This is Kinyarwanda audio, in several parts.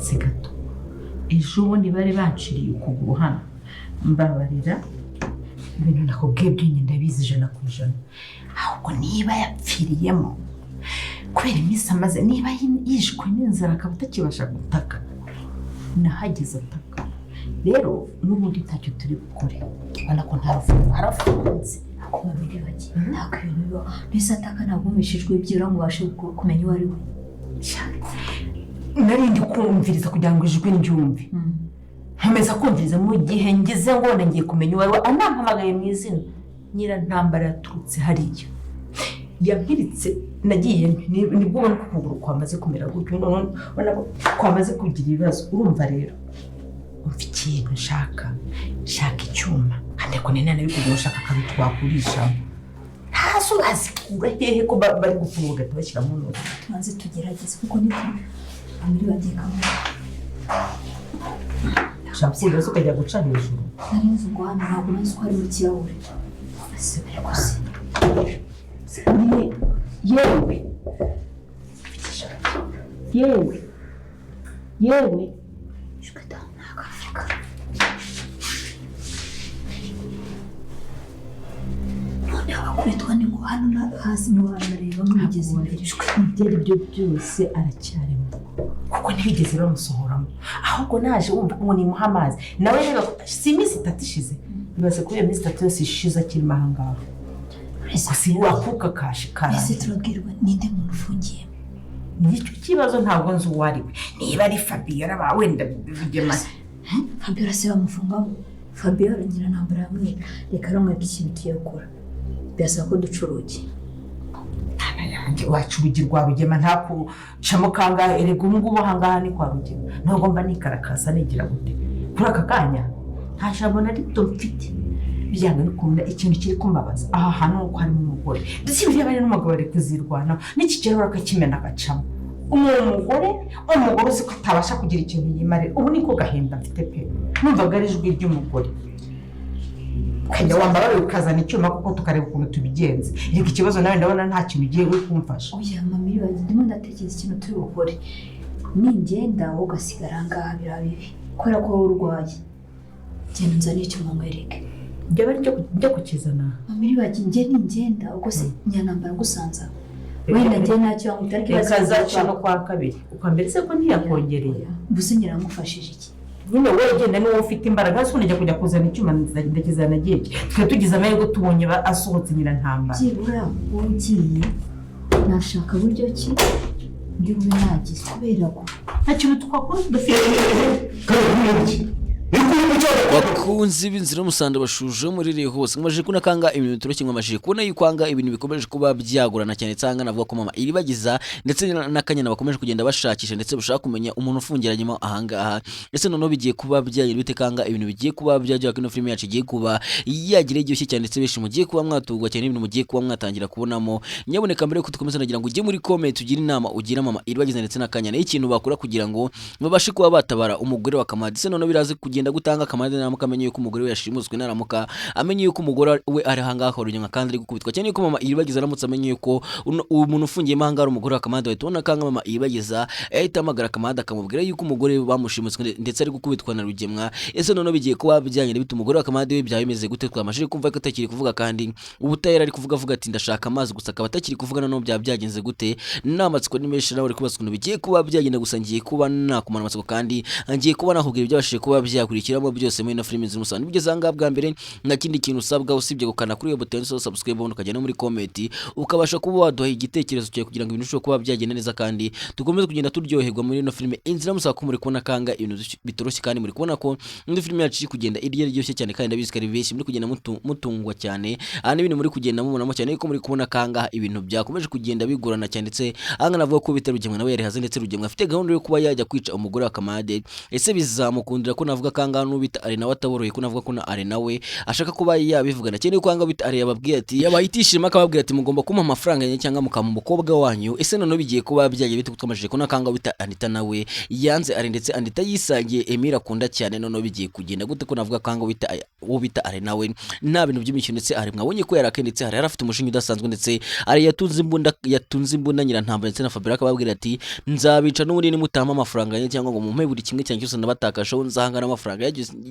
uretse gato ejo bundi bari banciriye ukuguru hano mbabarira ibintu nakubwiye byinshi ndabizi 100%, ahubwo niba yapfiriyemo kubera iminsi amaze, niba yishwe n'inzara akaba atakibasha gutaka nahageze ataka, rero n'ubundi ntacyo turi gukore ubona ko harafunze babiri bagiye ntabwo ibintu biba mbese ataka ntabwo umishijwe ibyira ngo ubashe kumenya uwo ari we. Nari ndi kumviriza kugira ngo ijwi ndyumve nkomeza kumviriza mu gihe ngize ngo ngiye kumenya uwo ari we, anampamagaye mu izina Nyirantambara yaturutse hariya yampiritse, nagiye nibwo ubona ko ukuguru kwamaze kumera gutyo, ubona ko kwamaze kugira ibibazo. Urumva rero umva ikintu nshaka icyuma kandi ko nene nabi kugura ushaka kabitwakurisha ntazo bazikura hehe ko bari gufunga tubashyira mu none. Tubanze tugerageze kuko niko amiri bagiye kamwe shapsi rero ukajya guca hejuru nari nzi ngo hano ntabwo nzi ko ari mu kirahure asubire gusa yewe shukada nakafika none abakubitwa ni ngo hano na hasi no barareba mugeze imbere ibyo byo byose aracyarimo kuko ntibigeze bamusohoramo, ahubwo naje wumva ngo ni muhamazi nawe rero si iminsi 3 ishize bibaze ko iyo minsi 3 yose ishize akiri mahanga si wakuka kashikara. Ese turabwirwa ninde muntu ufungiye? Nicyo kibazo ntabwo nzi uwo ari we, niba ari Fabiola ba wenda bigema Fabiola se bamufungamo. Fabiola Nyirantambara yamwe reka rumwe ikintu tuyakora byasa ko ducuruki yanjye wacurugi rwa Rugema ntako camo kanga erega ngubo hangaha ni kwa Rugema ntabwo mba nikarakasa nigira gute kuri aka kanya nta jambo na rito mfite byanga nikunda ikintu kiri kumbabaza aha hano ko harimo umugore ndetse ibyo bari n'umugabo ari kuzirwana n'ikigero akakimena agacamo umugore uzi ko atabasha kugira ikintu yimare, ubu niko gahenda mfite pe numvaga ari ijwi ry'umugore kajya wambara ukazana icyuma kuko tukareba ukuntu tubigenze. Reka ikibazo nawe ndabona nta kintu ugiye kumfasha. Oya mami bagiye ndimo ndatekereza ikintu turi gukore ningenda ugasigara ngaha birabibi kora ko urwaye genda nzane icyuma mwereke njye bari cyo kukizana. Mami bagiye ningenda ubwo se Nyirantambara gusanza wenda njye nacyo ngutariki bazaza no kwa kabiri ukambetse ko ntiyakongereye buse nyiramufashije iki nyine wowe genda niwo ufite imbaraga z'unije kujya kuzana icyuma ndakizana giye twe tugize amahirwe tubonye asohotse Nyirantambara. Byibura ugiye nashaka buryo ki ndi bube nagize kubera ko nta kintu twakora dufite bakunzi b'inzira musanda bashuje muri hose ngamaje kunakanga ibintu turokimwe amashije kubona yukwanga ibintu bikomeje kuba byagurana cyane tsanga navuga ko mama iribagiza ndetse nakanyana bakomeje kugenda bashakisha ndetse bashaka kumenya umuntu ufungiranyemo ahangaha ese none bigiye kuba byagira bitekanga ibintu bigiye kuba byajya kino film yacu igiye kuba yagira iryoshye cyane ndetse beshi mugiye kuba mwatugwa cyane ibintu mugiye kuba mwatangira kubonamo nyaboneka mbere ko tukomeza nagira ngo ujye muri comment ugira inama ugira mama iribagiza ndetse nakanyana ikintu bakora kugira ngo babashe kuba batabara umugore wa Kamadi. Se none biraze kugenda gutanga Kamadi naramuka amenye yuko umugore we yashimuswe naramuka amenye yuko umugore we ari hangaha korunye kandi ari gukubitwa cyane yuko mama iribagiza aramutse amenye yuko umuntu ufungiye mahanga ari umugore wa Kamadi wahita kanga mama iribagiza ahita amagara Kamadi akamubwira yuko umugore we bamushimuswe ndetse ari gukubitwa na Rugemwa. Ese none bigiye kuba bijyanye bita umugore wa Kamadi we byawe bimeze gute twamashije kumva ko atakiri kuvuga kandi ubutayera ari kuvuga ati ndashaka amazi gusa akaba atakiri kuvuga none byagenze gute namatsiko nimesha nawe ari kubaswa bigiye kuba byagenda gusa ngiye kuba nakumana amatsiko kandi ngiye kuba nakubwira ibyabashije kuba byakurikiramo byose muri no film z'umusana bigeze anga bwa mbere nka kindi kintu usabwa usibye gukana kuri iyo button so subscribe ubundi ukajya no muri comment ukabasha kuba waduha igitekerezo cyawe kugira ngo ibintu bishobore kuba byagenda neza kandi tukomeze kugenda turyoherwa muri no film inzira musaka ko muri kubona kanga ibintu bitoroshye kandi muri kubona ko indi film yacu kugenda iryoshye cyane kandi ndabizi kari benshi muri kugenda mutungwa cyane aha n'ibintu muri kugenda mubonamo cyane ko muri kubona kanga ibintu byakomeje kugenda bigorana cyane ndetse anga navuga ko bita Rugemwa nawe yari haze ndetse Rugemwa afite gahunda yo kuba yajya kwica umugore wa Kamadi. Ese bizamukundira ko navuga kanga n'ubita ari nawe ataboroye ko navuga ko na ari nawe ashaka kuba yabivugana cyane ko kanga bita ari yababwiye ati yabayitishima akababwira ati mugomba kumpa amafaranga yanjye cyangwa mukama umukobwa wanyu. Ese none bigiye kuba byagiye bite twamajije ko nakanga bita Anita nawe yanze ari ndetse Anita yisangiye Emira akunda cyane none bigiye kugenda gute ko navuga kanga bita ubita ari nawe nta bintu by'imikino ndetse ari mwabonye ko yarakendetse hari yarafite umushinga udasanzwe ndetse ari yatunze imbunda nyirantambwe ndetse na Fabira akababwira ati nzabica n'ubundi nimutama amafaranga yanjye cyangwa ngo mumpe buri kimwe cyangwa cyose nabatakashaho nzahangana amafaranga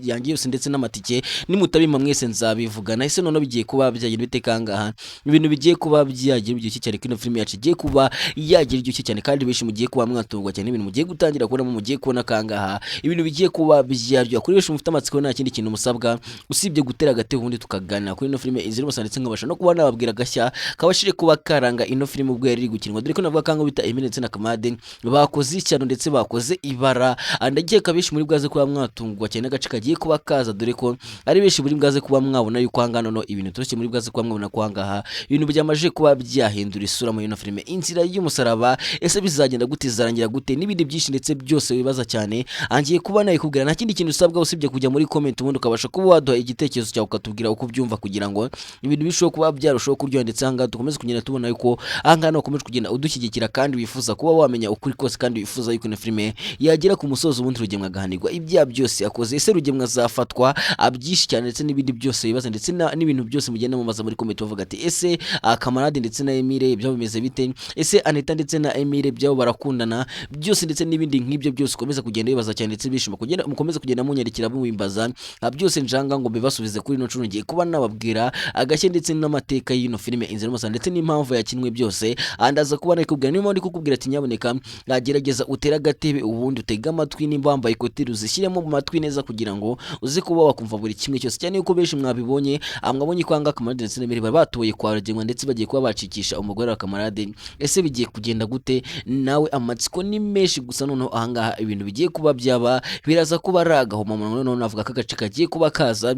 yanjye yose ndetse n'amatike nimutabima mwese nzabivugana. Ese none bigiye kuba byagenda bite kangaha ibintu bigiye kuba byagira igihe cyane kino film yacu igiye kuba yagira igihe cyane kandi benshi mugiye kuba mwatungwa cyane ibintu mugiye gutangira kubona mugiye kubona kangaha ibintu bigiye kuba byaryo kuri benshi mufite amatsiko nta kindi kintu musabwa usibye gutera agate ubundi tukaganira kuri ino film iziri musanditse nkabasha no kuba nababwira gashya kabashire kuba karanga ino film ubwo yari gukinwa dore ko navuga kanga bita Emile ndetse na Kamade bakoze icyano ndetse bakoze ibara ndagiye kabishi muri bwaze kuba mwatungwa cyane agace kagiye kuba kaza dore ko ari benshi muri bwaze kuba mwabona yuko hangano no ibintu turoshye muri bwaze kuba mwabona kwangaha ibintu byamaje kuba byahindura isura muri ino film inzira y'umusaraba. Ese bizagenda gute zarangira gute n'ibindi byinshi ndetse byose wibaza cyane angiye kuba nayo kubwira nta kindi kintu usabwa usibye kujya muri comment ubundi ukabasha kuba waduha igitekerezo cyawe ukatubwira uko byumva kugira ngo ibintu bishoboka kuba byarushaho kuryoha ndetse hanga dukomeze kugenda tubona yuko hangano ukomeje kugenda udushyigikira kandi wifuza kuba wamenya ukuri kose kandi wifuza yuko ino film yagera ku musozo ubundi rugemwa gahanirwa ibya byose akoze. Ese rugemwa zafatwa abyishi cyane ndetse n'ibindi byose bibaza ndetse n'ibintu byose mugenda mumaza muri comment bavuga ati ese Kamarade ndetse na Emile byabo bimeze bite, ese Anita ndetse na Emile byabo barakundana byose ndetse n'ibindi nk'ibyo byose ukomeza kugenda bibaza cyane ndetse bishima kugenda mukomeza kugenda munyarikira mubimbaza byose njanga ngo mbibasubize kuri ino ncuro ngiye kuba nababwira agashye ndetse n'amateka y'ino filime inzira y'umusaraba ndetse n'impamvu yakinwe byose andaza kuba nakubwira niyo ndi kukubwira ati nyaboneka gerageza utera agatebe ubundi utega amatwi nimba wambaye ikoti uzishyiremo mu matwi neza kugira ngo uze kuba wakumva buri kimwe cyose cyane yuko benshi mwabibonye mwabonye kwanga Kamarade ndetse n'Emile batuye kwa Rugemwa ndetse bagiye kuba bacikisha umugore wa Kamarade. Ese bigiye kugenda gute nawe amatsiko ni menshi gusa noneho ahangaha ibintu bigiye kuba byaba biraza kuba ragahoma noneho navuga ko agace kagiye kuba karaza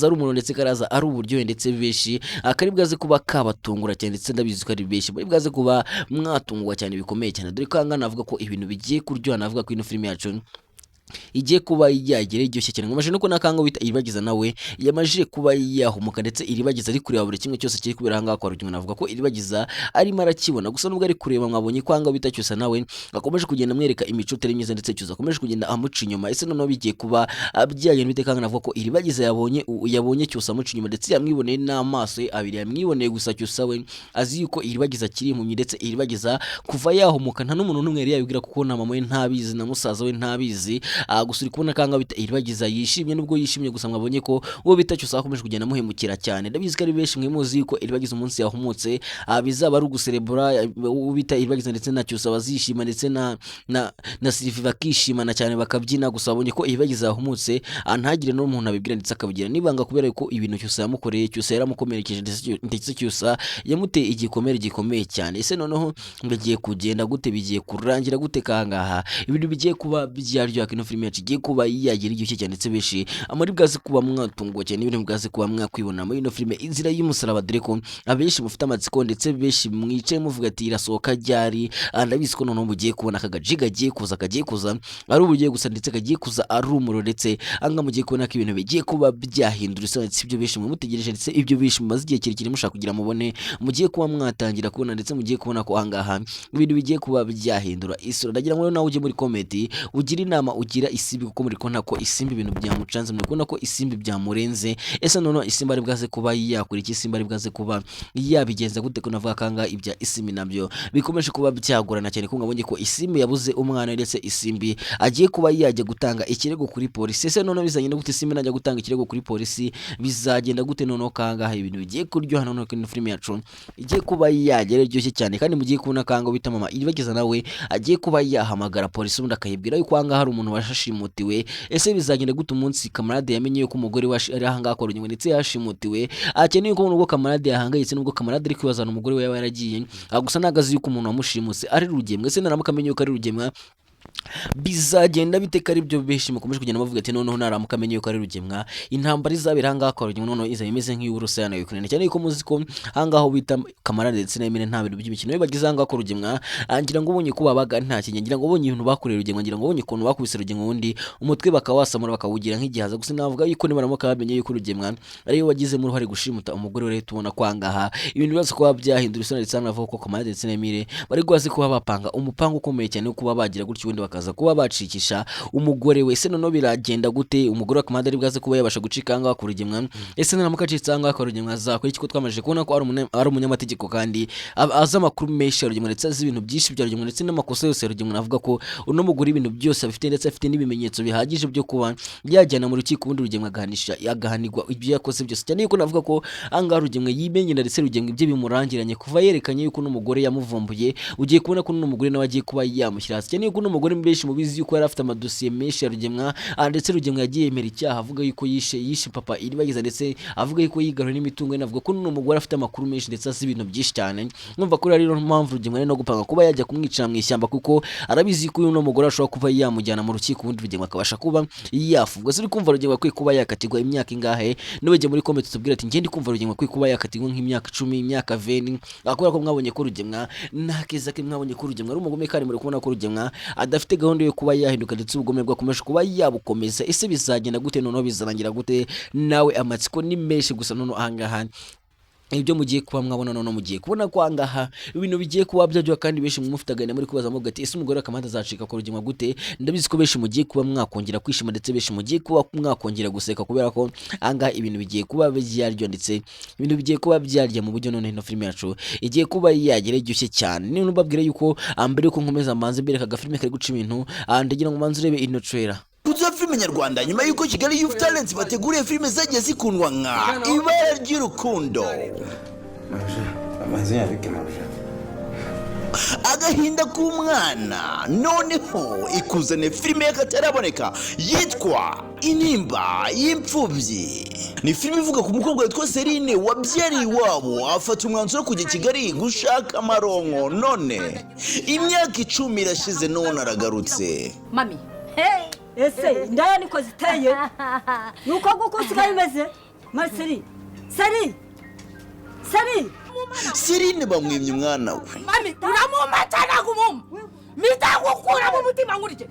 ari umuno ndetse karaza ari uburyohe ndetse benshi akari bwaze kuba kabatungura cyane ndetse ndabizi ko ari benshi bari bwaze kuba mwatungwa cyane bikomeye cyane dore ko hanga navuga ko ibintu bigiye kuryoha navuga ko ino film yacu igiye kuba yagera iryoshye cyane ngomaje nuko nakanga bita iribagiza nawe yamaje kuba yahumuka ndetse iribagiza ari kureba buri kimwe cyose kiri kubera hanga kwa Rugemwa navuga ko iribagiza ari marakibona gusa nubwo ari kureba mwabonye kwanga bita cyose nawe akomeje kugenda mwereka imico tari myiza ndetse cyose akomeje kugenda amuca inyuma. Ese noneho bigiye kuba byagenda bite kanga navuga ko iribagiza yabonye cyose amuca inyuma ndetse yamwiboneye n'amaso ye abiri yamwiboneye gusa cyose we azi yuko iribagiza kiri impumyi ndetse iribagiza kuva yahumuka nta n'umuntu n'umwe yari yabibwira kuko na mama we ntabizi na musaza we ntabizi gusa uri kubona kanga bita iribagiza yishimye nubwo yishimye gusa mwabonye ko uwo bita cyose akomeje kugenda muhemukira cyane ndabizi ko ari benshi mwe muzi yuko iribagiza umunsi yahumutse bizaba ari uguserebura ubita iribagiza ndetse na cyose abazishima ndetse na Sylvie bakishimana cyane bakabyina gusa babonye ko iribagiza yahumutse ntagire n'umuntu abibwira ndetse akabigira nibanga kubera ko ibintu cyose yamukoreye cyose yaramukomerekeje ndetse cyose yamuteye igikomere gikomeye cyane. Ese noneho bigiye kugenda gute bigiye kurangira gute kangaha ibintu bigiye kuba byaryoha kino film yacu igiye kuba yagira igihe cyane ndetse benshi muri bwaze kuba mwatungwa cyane ibintu bwaze kuba mwakwibona muri ino film inzira y'umusaraba dore ko abenshi mufite amatsiko ndetse benshi mwicaye muvuga ati irasohoka ryari ndabizi ko noneho mugiye kubona akagaji kagiye kuza ari ubugiye gusa ndetse kagiye kuza ari umuro ndetse anga mugiye kubona ko ibintu bigiye kuba byahindura isura ndetse ibyo benshi mutegereje ndetse ibyo benshi mumaze igihe kirekire mushaka kugira mubone mugiye kuba mwatangira kubona ndetse mugiye kubona ko ahangaha ibintu bigiye kuba byahindura isura ndagira ngo nawe uje muri comment ugira inama ugira isimbi kuko muri kona ko isimbi ibintu byamucanze muri kona ko isimbi byamurenze. Ese noneho isimbi ari bwaze kuba yakora iki isimbi ari bwaze kuba yabigenza gute ko navuga kanga ibya isimbi nabyo bikomeje kuba byagorana cyane ko ngabonye ko isimbi yabuze umwana ndetse isimbi agiye kuba yajya gutanga ikirego kuri polisi. Ese noneho bizagenda gute isimbi najya gutanga ikirego kuri polisi bizagenda gute noneho kanga ibintu bigiye kuryoha noneho ko film yacu igiye kuba yagera iryoshye cyane kandi mugiye kubona kanga bita mama iribagiza nawe agiye kuba yahamagara polisi ubundi akayibwira yuko hanga hari umuntu washashimutiwe. Ese bizagenda gute umunsi Kamarade yamenye yuko umugore we ari ahanga akora Rugemwa ndetse yashimutiwe akeneye ko nubwo Kamarade yahangayitse nubwo Kamarade ari kwibazana umugore we yaba yaragiye gusa nagazi yuko umuntu wamushimuse ari Rugemwa. Ese naramuka amenye yuko ari Rugemwa bizagenda biteka ari byo benshi mukomeje kugenda bavuga ati noneho naramuka amenye yuko ari Rugemwa intambara izabera ahangaha kwa Rugemwa noneho izaba imeze nk'iy'Uburusiya na Ukraine cyane yuko muzi ko ahangaho bita Kamarade ndetse na Emile nta bintu by'imikino bibagize ahangaha kwa Rugemwa ngira ngo ubonye ko babaga nta kinye ngira ngo ubonye ibintu bakorera Rugemwa ngira ngo ubonye ukuntu bakubise Rugemwa wundi umutwe bakawasamura bakawugira nk'igihaza gusa navuga yuko nibaramuka bamenye yuko Rugemwa ariyo wagize mu ruhare gushimuta umugore we tubona kwangaha ibintu bibazo kuba byahindura isura ndetse navuga ko Kamarade ndetse na Emile bari gwazi kuba bapanga umupango ukomeye cyane kuba bagira gutyo wundi bakaza kuba bacikisha umugore we. Ese noneho biragenda gute umugore wa Kamarade ari bwaze kuba yabasha gucika ahangaha ku Rugemwa? Ese naramuka acitse ahangaha kwa Rugemwa zakora iki ko twamaje kubona ko ari umunyamategeko kandi aza amakuru menshi ya Rugemwa ndetse azi ibintu byinshi bya Rugemwa ndetse n'amakosa yose ya Rugemwa navuga ko uno mugore ibintu byose afite ndetse afite n'ibimenyetso bihagije byo kuba yajyana mu rukiko ubundi Rugemwa agahanirwa ibyo yakoze byose cyane yuko navuga ko ahangaha Rugemwa yimenye ndetse Rugemwa ibyo bimurangiranye kuva yerekanye yuko n'umugore yamuvumbuye ugiye kubona ko n'umugore nawe agiye kuba yamushyira hasi cyane yuko n'umugore benshi mubizi yuko yari afite amadosiye menshi ya Rugemwa ndetse Rugemwa yagiye yemera icyaha avuga yuko yishe papa iribagiza ndetse avuga yuko yigarura n'imitungo navuga ko n'umugore afite amakuru menshi ndetse azi ibintu byinshi cyane numva ko rero mpamvu Rugemwa ari no gupanga kuba yajya kumwicira mu ishyamba kuko arabizi ko uno mugore ashobora kuba yamujyana mu rukiko ubundi Rugemwa akabasha kuba yafungwa. Suri kumva Rugemwa kwe kuba yakatirwa imyaka ingahe nubege muri comment tubwira ati ngende kumva Rugemwa kwe kuba yakatirwa nk'imyaka 10 imyaka 20 akora ko mwabonye ko Rugemwa nakeza ke mwabonye ko Rugemwa ari umugome kandi muri kubona ko Rugemwa adafite gahunda yo kuba yahinduka ndetse ubugome bwakomeje kuba yabukomeza. Ese bizagenda gute noneho bizarangira gute? Nawe amatsiko ni menshi gusa noneho ahangaha ibyo mugiye kuba mwabona none mugiye kubona kwangaha ibintu bigiye kuba byajya kandi benshi mumufitagana muri kubaza muvuga ati ese umugore Kamarade azacika ku Rugemwa gute? Ndabizi ko benshi mugiye kuba mwakongera kwishima ndetse benshi mugiye kuba mwakongera guseka kubera ko anga ibintu bigiye kuba byaryo ndetse ibintu bigiye kuba byarya mu buryo none ino filime yacu igiye kuba yagera gishe cyane. Ni nubabwire yuko ambere ko nkomeza manze mbere kaga filime kari guca ibintu ndagira ngo manze urebe ino trailer kuza filime nyarwanda nyuma yuko Kigali Youth Talents bateguriye filime zagiye zikundwa nka Ibara ry'Urukundo, Agahinda k'Umwana, noneho ikuzane filime y'akataraboneka yitwa Intimba y'Imfubyi. Ni filime ivuga ku mukobwa witwa Serine wabyariye iwabo afata umwanzuro wo kujya Kigali gushaka amaronko, none imyaka 10 irashize none aragarutse. Mami, hey! Ese ndaya niko ziteye nuko gukusiga bimeze Marceli Serine bamwimye umwana we. Mami uramumata gumum mitagukura mu mutima ngurije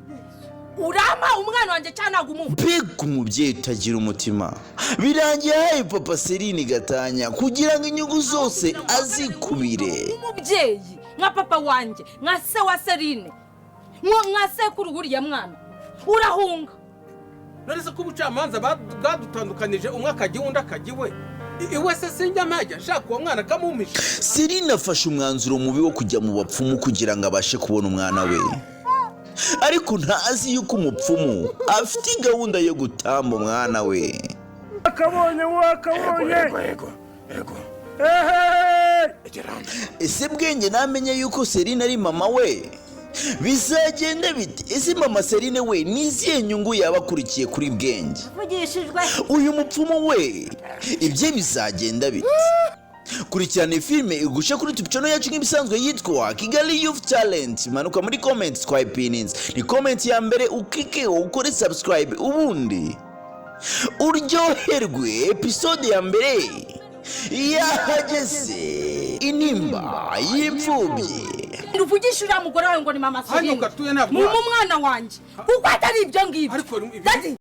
urama umwana wanje cyana gumum mbega umubyeyi utagira umutima birangiye hayi papa Serine gatanya kugira ngo inyungu zose azikubire. Umubyeyi nka papa wanje nka se wa Serine nka sekuru buriya mwana urahunga narese ko ubucamanza bwadutandukanije umwe akagiwe undi akagiwe iwe se sinjya majya shaka uwo mwana kamumisha. Serine afashe umwanzuro mubi wo kujya mu bapfumu kugira ngo abashe kubona umwana we, ariko ntazi yuko umupfumu afite gahunda yo gutamba umwana we. Wakabonye ese bwenge namenye yuko Serine ari mama we bizagenda bite? Ese mama Serine we niziye nyungu yabakurikiye kuri bwenge vugishijwe uyu mupfumu we ibye bizagenda bite? Kurikirana filime igusha kuri YouTube channel yacu nk'ibisanzwe yitwa Kigali Youth Talent. Manuka muri comments kwa opinions ni comment ya mbere ukike ukore subscribe ubundi uryoherwe. Episode ya mbere yahageze, Intimba y'Imfubyi. Nduvugisha uriya mugore wawe ngo ni mama Serine mu mwana wanjye kuko atari ibyo ngibyo.